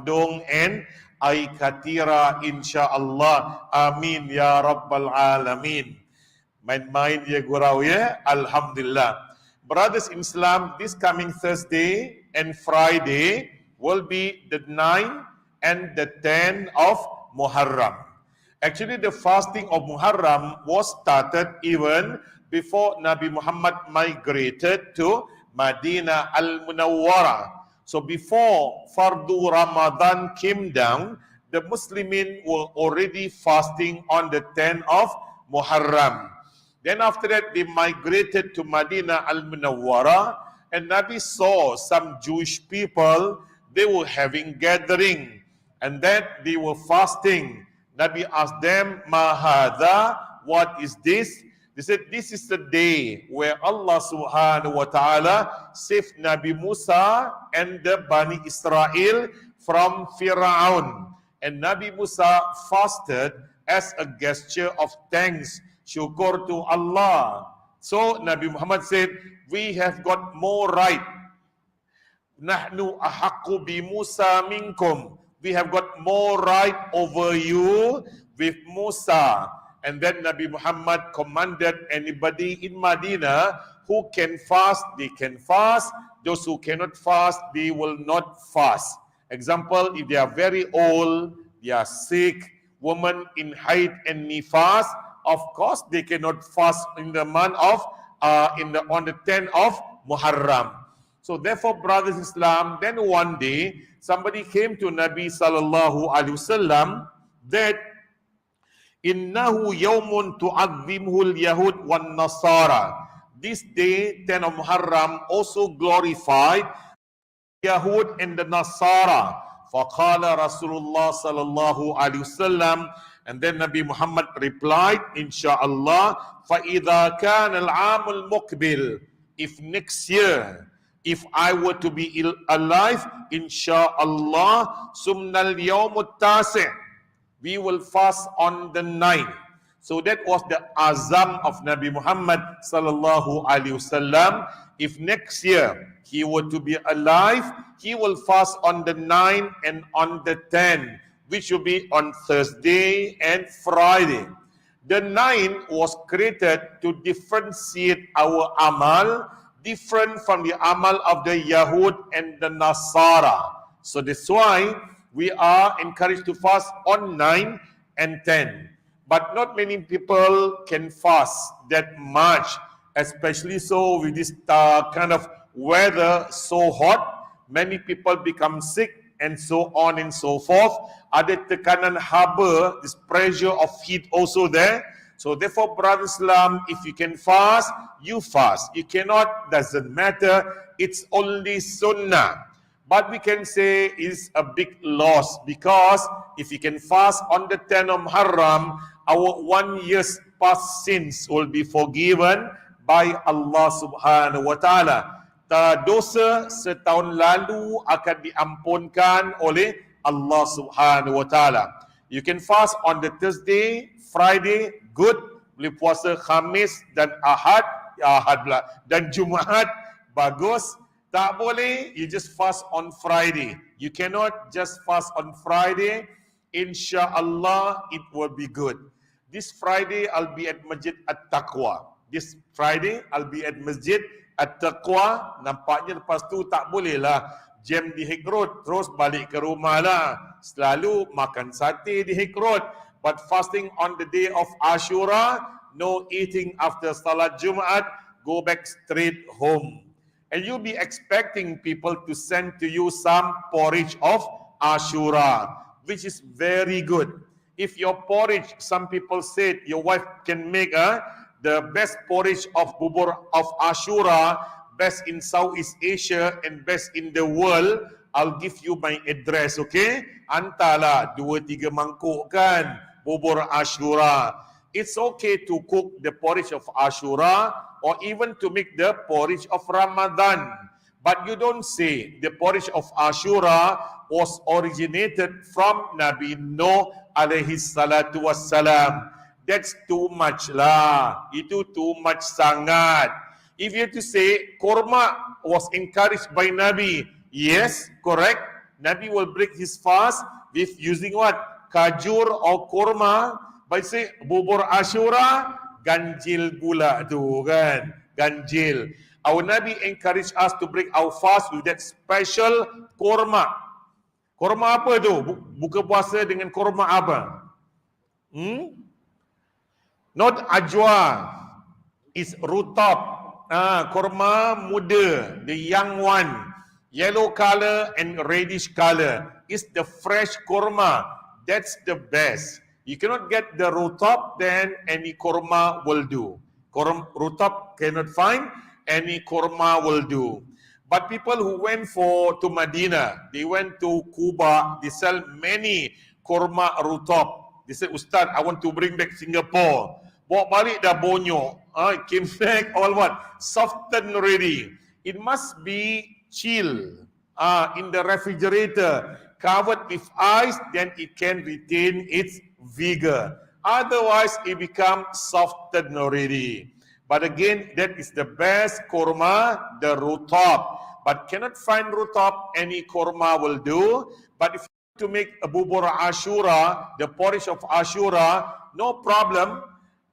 Dong and ay katira insya-Allah. Amin ya rabbal alamin. Main-main ya gurau ya. Alhamdulillah. Brothers in Islam, this coming Thursday and Friday will be the 9th and the 10th of Muharram. Actually, the fasting of Muharram was started even before Nabi Muhammad migrated to Madinah al-Munawwarah. So before Fardu Ramadan came down, the Muslimin were already fasting on the 10th of Muharram. Then after that, they migrated to Madinah al-Munawwarah, and Nabi saw some Jewish people, they were having gathering, and that they were fasting. Nabi asked them, Ma hadha, what is this? They said, this is the day where Allah subhanahu wa ta'ala saved Nabi Musa and the Bani Israel from Fir'aun. And Nabi Musa fasted as a gesture of thanks, syukur to Allah. So Nabi Muhammad said, we have got more right. Nahnu ahaqqu bi Musa minkum. We have got more right over you with Musa. And then Nabi Muhammad commanded anybody in Madinah who can fast, they can fast. Those who cannot fast, they will not fast. Example, if they are very old, they are sick, women in haid and nifas, of course they cannot fast in the month of on the 10th of Muharram. So therefore, brothers in Islam, then one day somebody came to Nabi sallallahu alaihi wasallam that Innahu yawmun tu'azzimuhul Yahud wan Nasara. This day, 10 of Muharram, also glorified Yahud and the Nasara. Faqala Rasulullah sallallahu alaihi wasallam, and then Nabi Muhammad replied, Insha'Allah, فَإِذَا كَانَ الْعَامُ الْمُقْبِلِ. If next year, if I were to be alive, Insha'Allah, sumnal yawmut tasi'. We will fast on the 9th. So that was the azam of Nabi Muhammad sallallahu alaihi wasallam. If next year he were to be alive, he will fast on the 9th and on the 10th, which will be on Thursday and Friday. The 9th was created to differentiate our amal, different from the amal of the Yahud and the Nasara. So that's why we are encouraged to fast on 9 and 10. But not many people can fast that much, especially so with this kind of weather so hot. Many people become sick and so on and so forth. Ada tekanan haba, this pressure of heat also there. So therefore, Brother Islam, if you can fast, you fast. You cannot, doesn't matter. It's only sunnah. But we can say is a big loss, because if you can fast on the 10th of Muharram, our 1 year's past sins will be forgiven by Allah subhanahu wa ta'ala. Dosa setahun lalu akan diampunkan oleh Allah subhanahu wa ta'ala. You can fast on the Thursday, Friday, good. Boleh puasa Khamis dan Ahad pula, dan Jumaat, bagus. Tak boleh, you just fast on Friday. You cannot just fast on Friday. InsyaAllah, it will be good. This Friday, I'll be at Masjid At-Taqwa. This Friday, I'll be at Masjid At-Taqwa. Nampaknya lepas tu tak boleh lah jam di High Road, terus balik ke rumah lah. Selalu makan sate di High Road. But fasting on the day of Ashura, no eating after Salat Jumaat, go back straight home. And you'll be expecting people to send to you some porridge of Ashura, which is very good. If your porridge, some people said your wife can make the best porridge of bubur of Ashura, best in Southeast Asia and best in the world, I'll give you my address, okay? Hantarlah 2-3 mangkuk kan, bubur Ashura. It's okay to cook the porridge of Ashura, or even to make the porridge of Ramadan. But you don't say the porridge of Ashura was originated from Nabi Nuh alaihi salatu wassalam. That's too much lah. Itu too much sangat. If you have to say korma was encouraged by Nabi, yes, correct. Nabi will break his fast with using what? Kajur or korma. By say, bubur Ashura, ganjil gula tu kan. Ganjil. Our Nabi encourage us to break our fast with that special korma. Korma apa tu? Buka puasa dengan korma apa? Not ajwa. It's rutab. Korma muda, the young one, yellow color and reddish color. It's the fresh korma. That's the best. You cannot get the rutab, then any korma will do. Rutab cannot find, any korma will do. But people who went to Medina, they went to Cuba, they sell many korma rutab. They said, Ustaz, I want to bring back Singapore. Bawa balik dah bonyok. It came back all what? Softened already. It must be chill in the refrigerator, covered with ice, then it can retain its vigor. Otherwise, it becomes softened already. But again, that is the best korma, the rutab. But cannot find rutab, any korma will do. But if you want to make a bubur Ashura, the porridge of Ashura, no problem.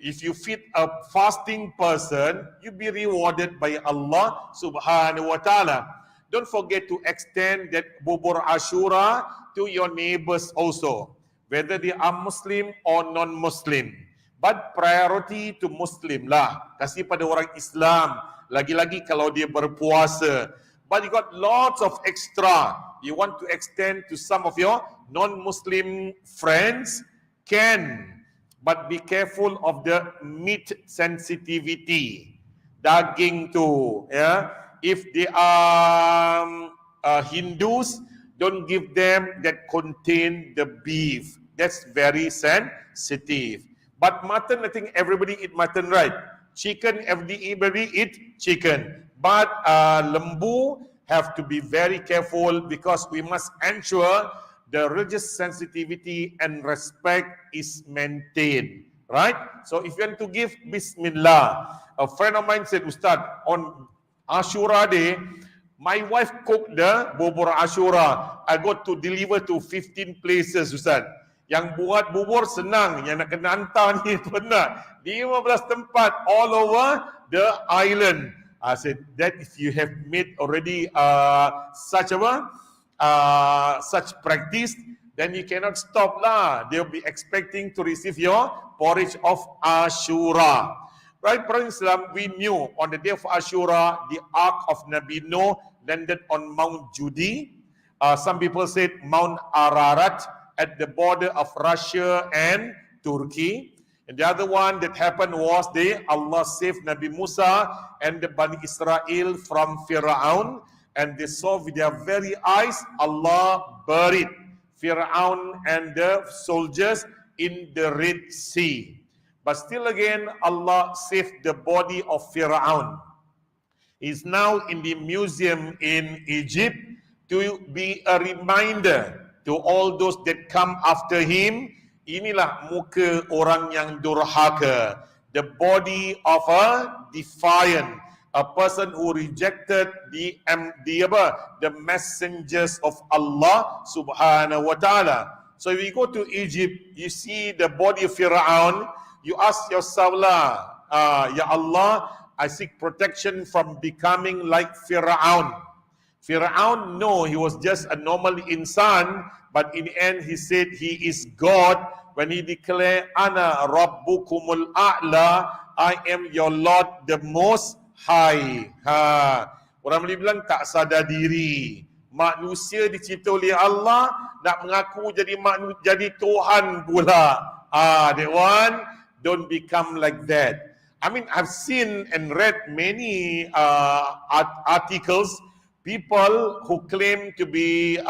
If you feed a fasting person, you'll be rewarded by Allah subhanahu wa ta'ala. Don't forget to extend that bubur Ashura to your neighbors also, whether they are Muslim or non-Muslim. But priority to Muslim lah. Kasih pada orang Islam. Lagi-lagi kalau dia berpuasa. But you got lots of extra. You want to extend to some of your non-Muslim friends? Can. But be careful of the meat sensitivity. Daging tu. Yeah? If they are Hindus, don't give them that contain the beef. That's very sensitive. But mutton, I think everybody eat mutton, right? Chicken, everybody eat chicken. But lembu have to be very careful because we must ensure the religious sensitivity and respect is maintained, right? So if you want to give Bismillah, a friend of mine said, Ustaz, on Ashura day, my wife cooked the bubur Ashura. I got to deliver to 15 places, Ustaz. Yang buat bubur senang, yang nak kena hantar ni penat. 15 tempat all over the island. I said, that if you have made already such practice, then you cannot stop lah. They'll be expecting to receive your porridge of Ashura. Right, brothers Islam, we knew on the day of Ashura, the Ark of Nabi Noah landed on Mount Judi. Some people said Mount Ararat at the border of Russia and Turkey. And the other one that happened was Allah saved Nabi Musa and the Bani Israel from Fir'aun. And they saw with their very eyes, Allah buried Fir'aun and the soldiers in the Red Sea. But still again, Allah saved the body of Fir'aun. He's now in the museum in Egypt to be a reminder to all those that come after him. Inilah muka orang yang durhaka. The body of a defiant. A person who rejected the messengers of Allah subhanahu wa ta'ala. So if you go to Egypt, you see the body of Fir'aun, you ask yourself lah, Ya Allah, I seek protection from becoming like Fir'aun. Fir'aun, no, he was just a normal insan, but in the end he said he is God when he declared, Ana Rabbukumul A'la, I am your Lord the Most High. Orang Melayu bilang tak sadar diri. Manusia dicipta oleh Allah, nak mengaku jadi Tuhan pula. That one, don't become like that. I mean, I've seen and read many articles, people who claim to be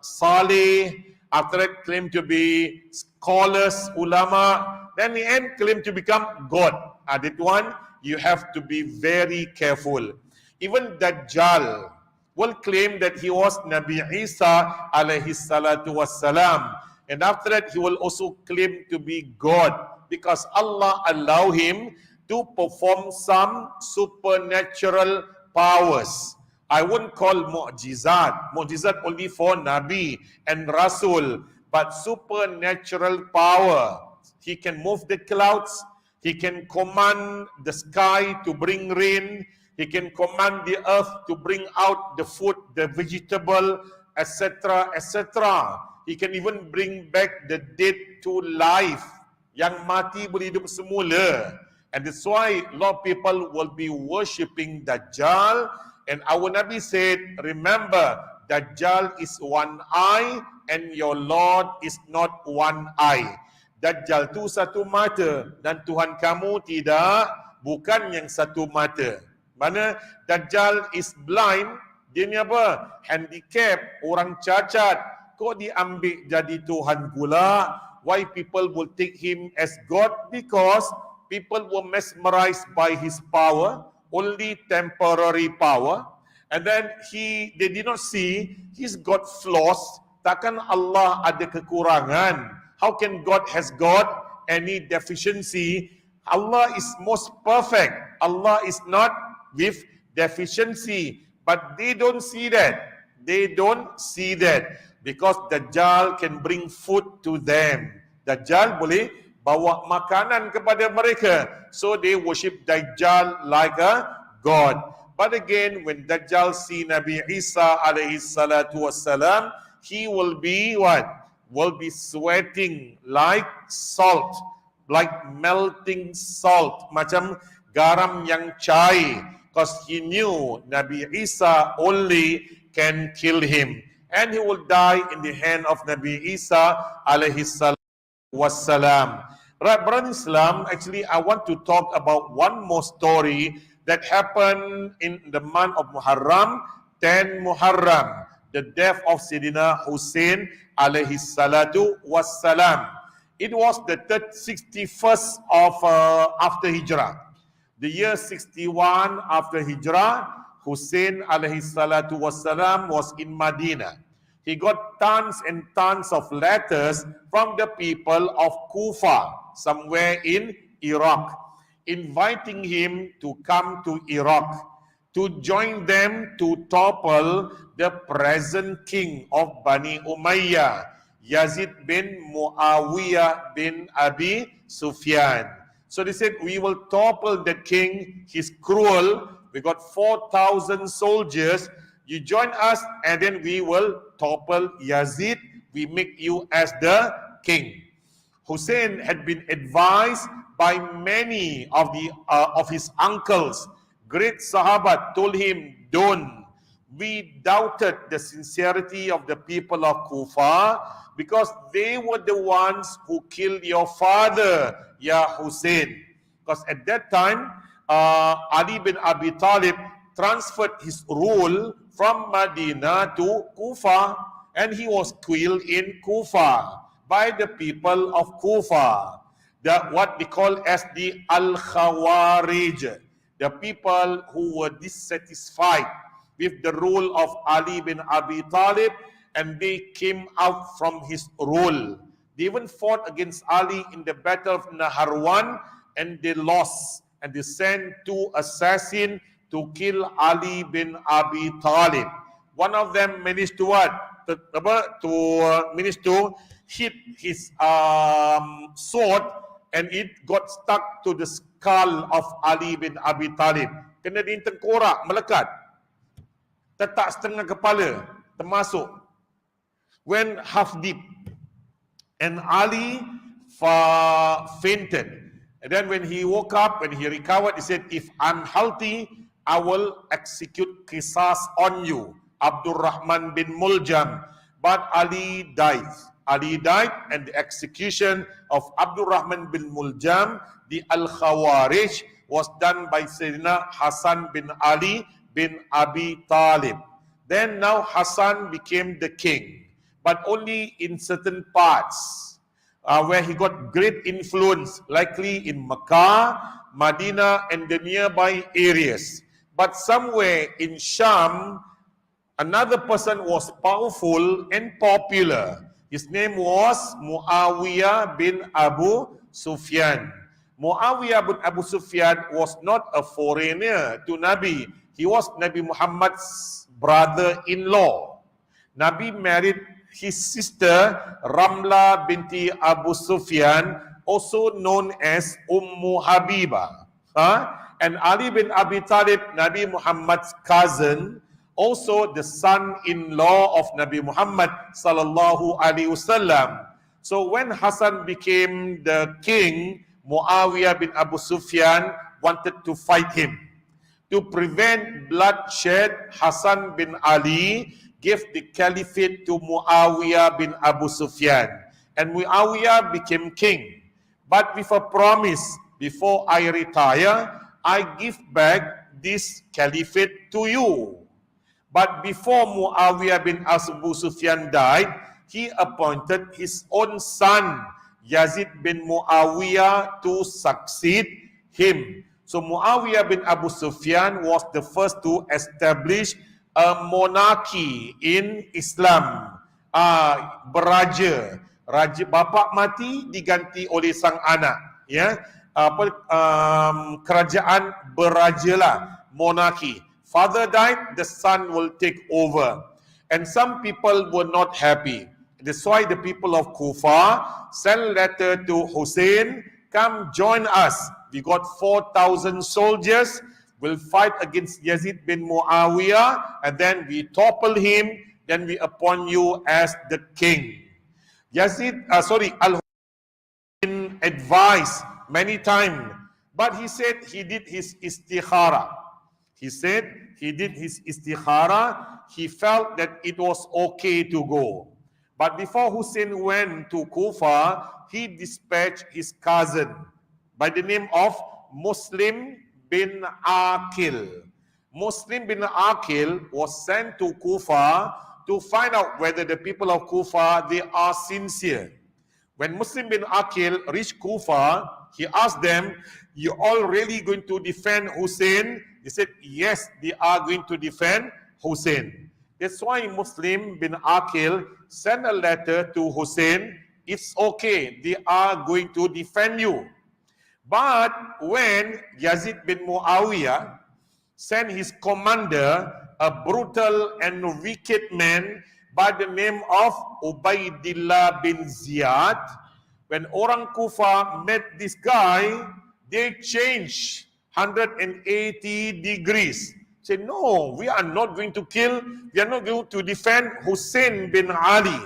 saleh, after that claim to be scholars, ulama, then in the end claim to become God. That one, you have to be very careful. Even Dajjal will claim that he was Nabi Isa alayhi salatu wassalam. And after that, he will also claim to be God because Allah allow him to perform some supernatural powers. I won't call mu'jizat. Mu'jizat only for Nabi and Rasul, but supernatural power. He can move the clouds. He can command the sky to bring rain. He can command the earth to bring out the food, the vegetable, etc., etc. He can even bring back the dead to life. Yang mati boleh hidup semula. And that's why a lot of people will be worshipping Dajjal. And our Nabi said, remember, Dajjal is one eye and your Lord is not one eye. Dajjal tu satu mata dan Tuhan kamu tidak, bukan yang satu mata. Mana Dajjal is blind, dia ni apa? Handicap, orang cacat. Kok diambil jadi Tuhan pula? Why people will take him as God? Because people were mesmerized by his power, only temporary power. And then they did not see he's got flaws. Takkan Allah ada kekurangan? How can God has got any deficiency? Allah is most perfect. Allah is not with deficiency. But they don't see that. They don't see that. Because Dajjal can bring food to them. Dajjal boleh bawa makanan kepada mereka. So they worship Dajjal like a god. But again, when Dajjal see Nabi Isa alayhi salatu wassalam, he will be what? Will be sweating like salt, like melting salt, macam garam yang cair, because he knew Nabi Isa only can kill him, and he will die in the hand of Nabi Isa alayhi salatu wassalam. Right, brother Islam, actually I want to talk about one more story that happened in the month of Muharram, 10 Muharram, the death of Sayyidina Hussein alayhi salatu wassalam. It was the 61st of after Hijrah. The year 61 after Hijrah, Hussein alayhi salatu wassalam was in Medina. He got tons and tons of letters from the people of Kufa, somewhere in Iraq, inviting him to come to Iraq, to join them to topple the present king of Bani Umayyah, Yazid bin Muawiyah bin Abi Sufyan. So they said, we will topple the king, he's cruel, we got 4,000 soldiers, you join us and then we will topple Yazid, we make you as the king. Hussein had been advised by many of his uncles. Great Sahabat told him, don't. We doubted the sincerity of the people of Kufa because they were the ones who killed your father, Ya Hussein. Because at that time, Ali bin Abi Talib transferred his rule from Medina to Kufa, and he was killed in Kufa by the people of Kufa, what they call as the Al-Khawarij, the people who were dissatisfied with the rule of Ali bin Abi Talib, and they came out from his rule. They even fought against Ali in the battle of Naharwan, and they lost, and they sent 2 assassins to kill Ali bin Abi Talib. One of them managed to what? Managed to hit his sword, and it got stuck to the skull of Ali bin Abi Talib. Kena di tengkorak, melekat. Tetak setengah kepala, termasuk. Went half deep. And Ali fainted. And then when he woke up, when he recovered, he said, if I'm healthy, I will execute Kisah on you, Abdurrahman bin Muljam. But Ali died. Ali died, and the execution of Abdurrahman bin Muljam, the Al-Khawarij, was done by Sayyidina Hassan bin Ali bin Abi Talib. Then now Hassan became the king, but only in certain parts where he got great influence, likely in Mecca, Medina, and the nearby areas. But somewhere in Sham, another person was powerful and popular. His name was Muawiyah bin Abu Sufyan. Muawiyah bin Abu Sufyan was not a foreigner to Nabi. He was Nabi Muhammad's brother-in-law. Nabi married his sister Ramla binti Abu Sufyan, also known as Habibah. And Ali bin Abi Talib, Nabi Muhammad's cousin, also the son-in-law of Nabi Muhammad sallallahu alaihi wasallam. So when Hassan became the king, Muawiyah bin Abu Sufyan wanted to fight him. To prevent bloodshed, Hassan bin Ali gave the caliphate to Muawiyah bin Abu Sufyan. And Muawiyah became king. But with a promise, before I retire, I give back this caliphate to you. But before Muawiyah bin Abu Sufyan died, he appointed his own son, Yazid bin Muawiyah, to succeed him. So Muawiyah bin Abu Sufyan was the first to establish a monarchy in Islam. Beraja. Raja bapa mati diganti oleh sang anak. Ya, kerajaan berajalah, monarchy. Father died, the son will take over. And some people were not happy. That's why the people of Kufa sent a letter to Hussein, come join us. We got 4,000 soldiers. We'll fight against Yazid bin Muawiyah, and then we topple him. Then we appoint you as the king. Al-Hussein advised many times, but he said he did his istikhara. He said he did his istikhara. He felt that it was okay to go. But before Hussein went to Kufa, he dispatched his cousin by the name of Muslim bin Aqil. Muslim bin Aqil was sent to Kufa to find out whether the people of Kufa, they are sincere. When Muslim bin Aqil reached Kufa, he asked them, you all really going to defend Hussein? They said, yes, they are going to defend Hussein. That's why Muslim bin Aqil sent a letter to Hussein. It's okay, they are going to defend you. But when Yazid bin Muawiyah sent his commander, a brutal and wicked man by the name of Ubaidillah bin Ziyad, when orang Kufa met this guy, they changed 180 degrees. Say, no, we are not going to kill, we are not going to defend Hussein bin Ali,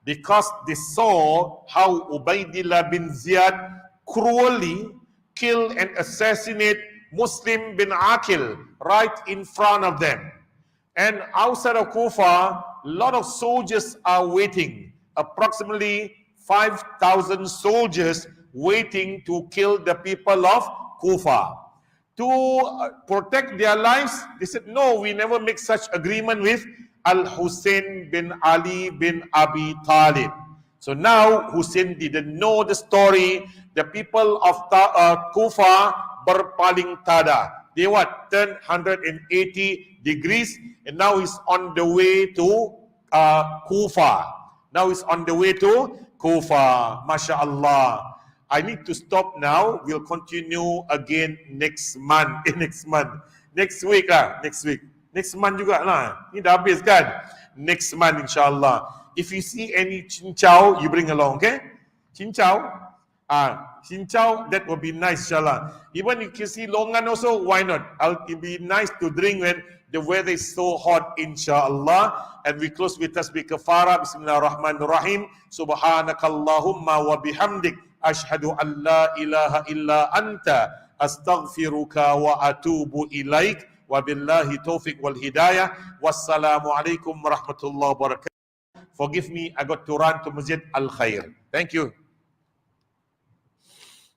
because they saw how Ubaidillah bin Ziyad cruelly kill and assassinate Muslim bin Aqil right in front of them. And outside of Kufa, a lot of soldiers are waiting, approximately 5,000 soldiers waiting to kill the people of Kufa. To protect their lives, they said, no, we never make such agreement with Al-Hussein bin Ali bin Abi Talib. So now Hussein didn't know the story. The people of Kufa berpaling tada. They turned 180 degrees, and now he's on the way to Kufa. Now he's on the way to Kufa. MashaAllah. I need to stop now. We'll continue again next month. Next week lah. Next month juga lah. Ni dah habis kan? Next month insyaAllah. If you see any cincau, you bring along, okay? Cincau. Cincau, that will be nice insyaAllah. Even if you see longan also, why not? It'll be nice to drink when the weather is so hot insyaAllah. And we close with tasbih kafara. Bismillahirrahmanirrahim. Subhanakallahumma wa bihamdik. Ashhadu an la ilaha illa anta. Astaghfiruka wa atubu ilaik. Wabillahi taufiq wal hidayah. Wassalamu alaikum warahmatullahi wabarakatuh. Forgive me, I got to run to Masjid Al Khair. Thank you.